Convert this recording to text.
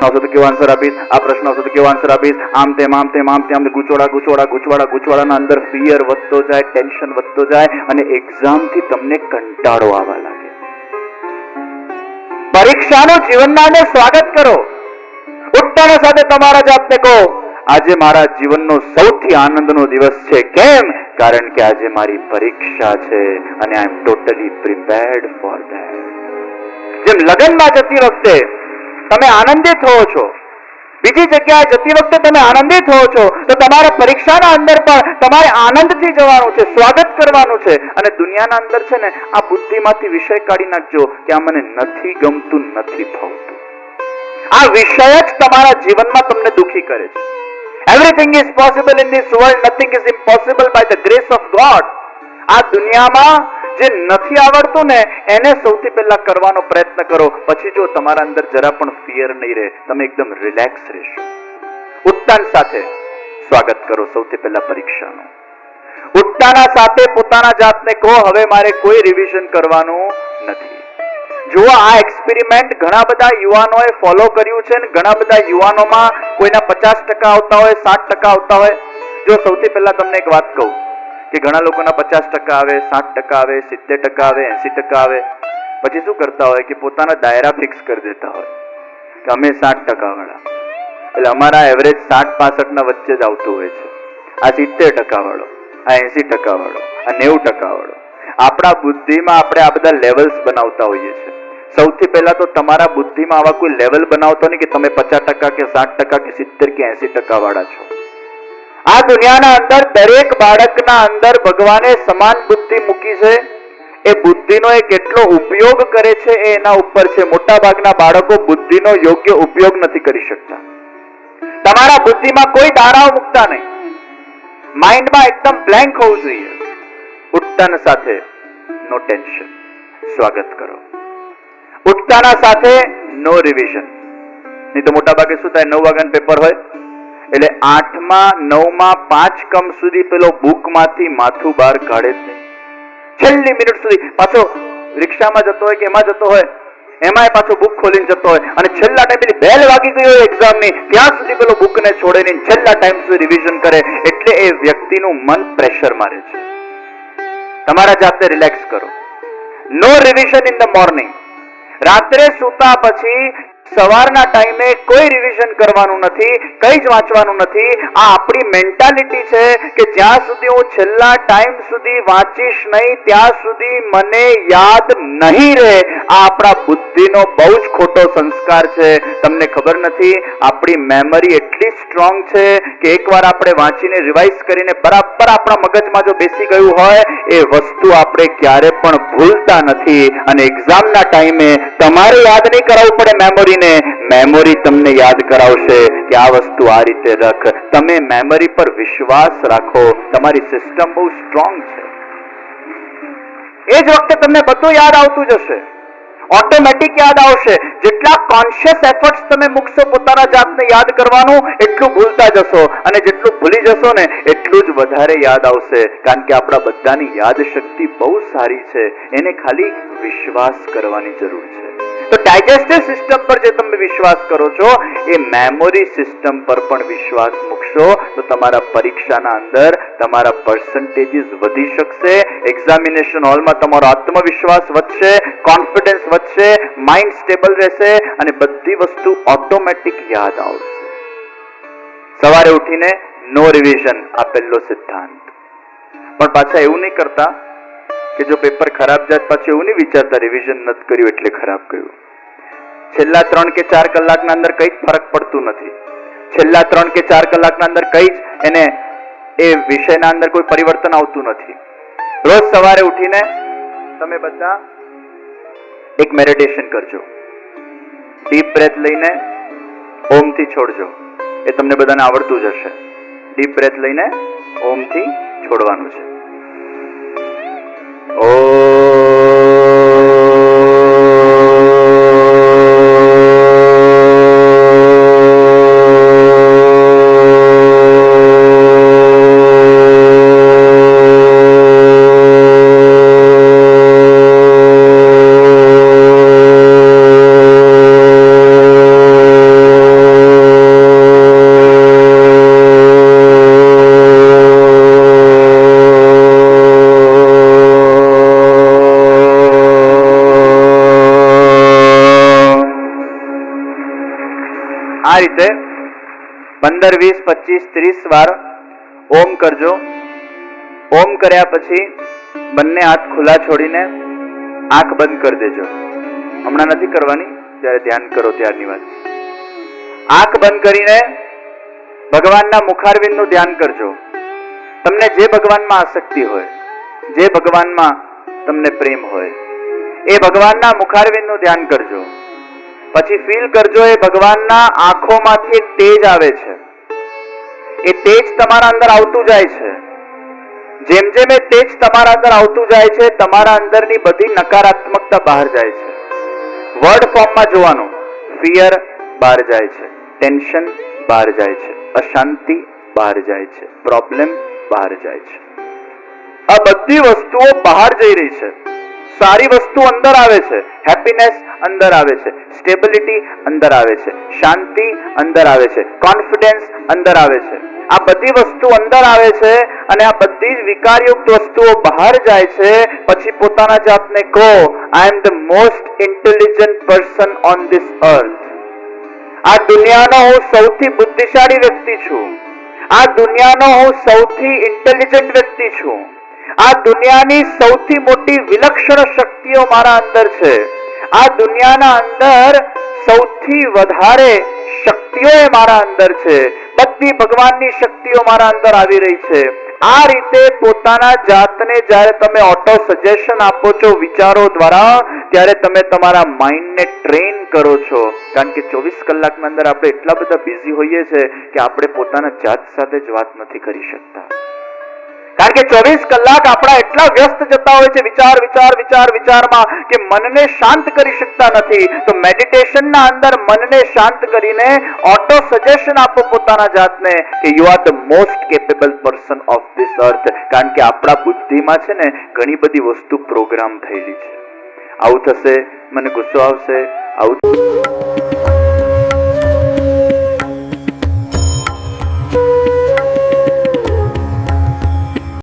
આવશે તો કેવો આન્સર આપીશ, આ પ્રશ્ન આવશે તો કેવો આન્સર આપીશ, આમ તેમ ગુચવાડાના અંદર ફિયર વધતો જાય, ટેન્શન વધતો જાય અને એક્ઝામથી તમને કંટાળો આવવા લાગે. પરીક્ષાનું જીવનના અંદર સ્વાગત કરો. ઉઠતાની સાથે તમારા જાતને કહો, આજે મારા જીવનનો સૌથી આનંદનો દિવસ છે. કેમ? કારણ કે આજે મારી પરીક્ષા છે અને આઈ એમ ટોટલી પ્રિપેર્ડ ફોર ધેટ. જેમ લગ્નમાં જતી વખતે તમે આનંદિત હો છો, બીજી જગ્યાએ જતી વખતે તમે આનંદિત હો છો, તો તમારા પરીક્ષાના અંદર પણ તમારે આનંદથી જવાનું છે, સ્વાગત કરવાનું છે. અને દુનિયાના અંદર છે ને, આ બુદ્ધિમાંથી વિષય કાઢી નાખજો કે આ મને નથી ગમતું, નથી ભાવતું. આ વિષય જ તમારા જીવનમાં તમને દુખી કરે છે. Everything is possible in this world, nothing is impossible by the grace of God. આ દુનિયામાં જે નથી આવડતું ને એને સૌથી પહેલા કરવાનો પ્રયત્ન કરો. પછી જો તમારા અંદર જરા પણ ફિયર નહીં રહે, તમે એકદમ રિલેક્સ રહેશો. ઉત્તાન સાથે સ્વાગત કરો સૌથી પહેલા પરીક્ષાનું. ઉત્તાના સાથે પોતાના જાતને કહો, હવે મારે કોઈ રિવિઝન કરવાનું નથી. જો આ એક્સપેરિમેન્ટ ઘણા બધા યુવાનોએ ફોલો કર્યું છે ને ઘણા બધા યુવાનોમાં કોઈના 50% આવતા હોય, 60% આવતા હોય. જો સૌથી પહેલા તમને એક વાત કહું કે ઘણા લોકોના 50% આવે, 60% આવે, 70% આવે, 80% આવે. પછી શું કરતા હોય કે પોતાના દાયરા ફિક્સ કરી દેતા હોય કે અમે 60% વાળા, એટલે અમારા એવરેજ 60-65 ના વચ્ચે જ આવતું હોય છે. આ 70% વાળો, આ 80% વાળો, આ 90% વાળો. આપણા બુદ્ધિમાં આપણે આ બધા લેવલ્સ બનાવતા હોઈએ છીએ. સૌથી પહેલા તો તમારા બુદ્ધિમાં આવા કોઈ લેવલ બનાવતો નહીં કે તમે 50% કે 60% કે 70 કે 80% વાળા છો. આ દુનિયાના અંદર દરેક બાળકના અંદર ભગવાને સમાન બુદ્ધિ મૂકી છે. એ બુદ્ધિનો એ કેટલો ઉપયોગ કરે છે એ એના ઉપર છે. મોટા ભાગના બાળકો બુદ્ધિનો યોગ્ય ઉપયોગ નથી કરી શકતા. તમારા બુદ્ધિમાં કોઈ દારાઓ મૂકતા નહીં, માઇન્ડમાં એકદમ બ્લેન્ક હોવું જોઈએ. ઉઠતાના સાથે નો ટેન્શન, સ્વાગત કરો. ઉઠતાના સાથે નો રિવિઝન. નહીં તો મોટા ભાગે શું થાય, 9 વાગ્યાનું પેપર હોય એટલે 8માં 9માં 5 કમ સુધી પેલો બુકમાંથી માથું બહાર કાઢે જ નહીં. છેલ્લી મિનિટ સુધી પાછો રિક્ષામાં જતો હોય કે એમાં જતો હોય, એમાંય પાછો બુક ખોલીને જતો હોય અને છેલ્લા ટાઈમે બેલ વાગી ગઈ હોય એક્ઝામની, ત્યાં સુધી પેલો બુકને છોડે નહીં, છેલ્લા ટાઈમ સુધી રિવિઝન કરે. એટલે એ વ્યક્તિનું મન પ્રેશરમાં રહે છે. તમારા જાતે રિલેક્સ કરો. નો રિવિઝન ઇન ધ મોર્નિંગ. રાત્રે સૂતા પછી સવારના ટાઈમે કોઈ રિવિઝન કરવાનું નથી, કંઈ જ વાંચવાનું નથી. આ આપણી મેન્ટાલિટી છે કે જ્યાં સુધી હું છેલ્લા ટાઈમ સુધી વાંચીશ નહીં ત્યાં સુધી મને યાદ નહીં રહે. આ આપણા બુદ્ધિનો બહુ જ ખોટો સંસ્કાર છે. તમને ખબર નથી, આપણી મેમરી એટલી સ્ટ્રોંગ છે કે એકવાર આપણે વાંચીને રિવાઇઝ કરીને બરાબર આપણા મગજમાં જો બેસી ગયું હોય એ વસ્તુ આપણે ક્યારે પણ ભૂલતા નથી. અને એક્ઝામના ટાઈમે તમારે યાદ નહીં કરાવવું પડે મેમરીને, મેમરી તમને યાદ કરાવશે કે આ વસ્તુ આ રીતે રખ. તમે મેમરી પર વિશ્વાસ રાખો, તમારી સિસ્ટમ બહુ સ્ટ્રોંગ છે. એ જ વખતે તમને બધું યાદ આવતું જશે, ઓટોમેટિક યાદ આવશે. જેટલા કોન્શિયસ એફર્ટ્સ તમે મૂકશો પોતાના જાતને યાદ કરવાનું, એટલું ભૂલતા જશો અને જેટલું ભૂલી જશો ને એટલું જ વધારે યાદ આવશે. કારણ કે આપણા બધાની યાદ શક્તિ બહુ સારી છે, એને ખાલી વિશ્વાસ કરવાની જરૂર છે. તો ડાયજેસ્ટિવ સિસ્ટમ પર જે તમે વિશ્વાસ કરો છો એ મેમોરી સિસ્ટમ પર પણ વિશ્વાસ મૂકશો તો તમારા પરીક્ષાના અંદર તમારા પર્સન્ટેજીસ વધી શકશે. એક્ઝામિનેશન હોલમાં તમારો આત્મવિશ્વાસ વધશે, કોન્ફિડન્સ વધશે, માઇન્ડ સ્ટેબલ રહેશે અને બધી વસ્તુ ઓટોમેટિક યાદ આવશે. સવારે ઉઠીને નો રિવિઝન, આ પહેલો સિદ્ધાંત. પણ પાછા એવું નહીં કરતા કે જો પેપર ખરાબ જાય પછી એવું નહીં વિચારતા રિવિઝન નથી કર્યું એટલે ખરાબ ગયું. છેલ્લા 3 કે 4 કલાકના અંદર કઈ જ ફરક પડતું નથી. છેલ્લા 3 કે 4 કલાકના અંદર કઈ જ એને એ વિષયના અંદર કોઈ પરિવર્તન આવતું નથી. રોજ સવારે ઉઠીને તમે બધા એક મેડિટેશન કરજો. ડીપ બ્રેથ લઈને ઓમ થી છોડજો. એ તમને બધાને આવડતું જ હશે. ડીપ બ્રેથ લઈને ઓમ થી છોડવાનું છે. આ રીતે 15, 20, 25, 30 વાર ઓમ કરજો. ઓમ કર્યા પછી બંને હાથ ખુલ્લા છોડીને આંખ બંધ કરી દેજો. હમણાં નથી કરવાની, જ્યારે ધ્યાન કરો ત્યારની વાત. આંખ બંધ કરીને ભગવાનના મુખારવિંદનું ધ્યાન કરજો. તમને જે ભગવાનમાં આસક્તિ હોય, જે ભગવાનમાં તમને પ્રેમ હોય, એ ભગવાનના મુખારવિંદનું ધ્યાન કરજો. પછી ફીલ કરજો એ ભગવાનના આંખોમાંથી એક તેજ આવે છે. એ તેજ તમારા અંદર આવતું જાય છે. જેમ જેમ એ તેજ તમારા અંદર આવતું જાય છે, તમારા અંદરની બધી નકારાત્મકતા બહાર જાય છે. વર્ડ ફોર્મમાં જોવાનું. ફિયર બહાર જાય છે, ટેન્શન બહાર જાય છે, અશાંતિ બહાર જાય છે, પ્રોબ્લેમ બહાર જાય છે. આ બધી વસ્તુઓ બહાર જઈ રહી છે. સારી વસ્તુ અંદર આવે છે, હેપીનેસ અંદર આવે છે, સ્ટેબિલિટી અંદર આવે છે, શાંતિ અંદર આવે છે, કોન્ફિડન્સ અંદર આવે છે. આ બધી વસ્તુ અંદર આવે છે અને આ બધી જ વિકારયુક્ત વસ્તુઓ બહાર જાય છે. પછી પોતાના જાતને કહો, I am the most intelligent person on this earth. આ દુનિયાનો હું સૌથી બુદ્ધિશાળી વ્યક્તિ છું. આ દુનિયાનો હું સૌથી ઇન્ટેલિજન્ટ વ્યક્તિ છું. આ દુનિયાની સૌથી મોટી વિલક્ષણ શક્તિઓ મારા અંદર છે. આ દુનિયાના અંદર સૌથી વધારે શક્તિઓ મારા અંદર છે. બધી ભગવાનની શક્તિઓ મારા અંદર આવી રહી છે. આ રીતે પોતાના જાતને જ્યારે તમે ઓટો સજેશન આપો છો વિચારો દ્વારા, ત્યારે તમે તમારા માઇન્ડને ટ્રેન કરો છો. કારણ કે 24 કલાકની અંદર આપણે એટલા બધા બિઝી હોઈએ છીએ કે આપણે પોતાના જાત સાથે જ વાત નથી કરી શકતા. કારણ કે 24 કલાક આપણા એટલા વ્યસ્ત જતા હોય છે વિચારમાં કે મનને શાંત કરી શકતા નથી. તો મેડિટેશનના અંદર મનને શાંત કરીને ઓટો સજેશન આપો પોતાના જાતને કે you are the most capable person of this અર્થ. કારણ કે આપણા બુદ્ધિમાં છે ને ઘણી બધી વસ્તુ પ્રોગ્રામ થયેલી છે. આવું થશે, મને ગુસ્સો આવશે, આવું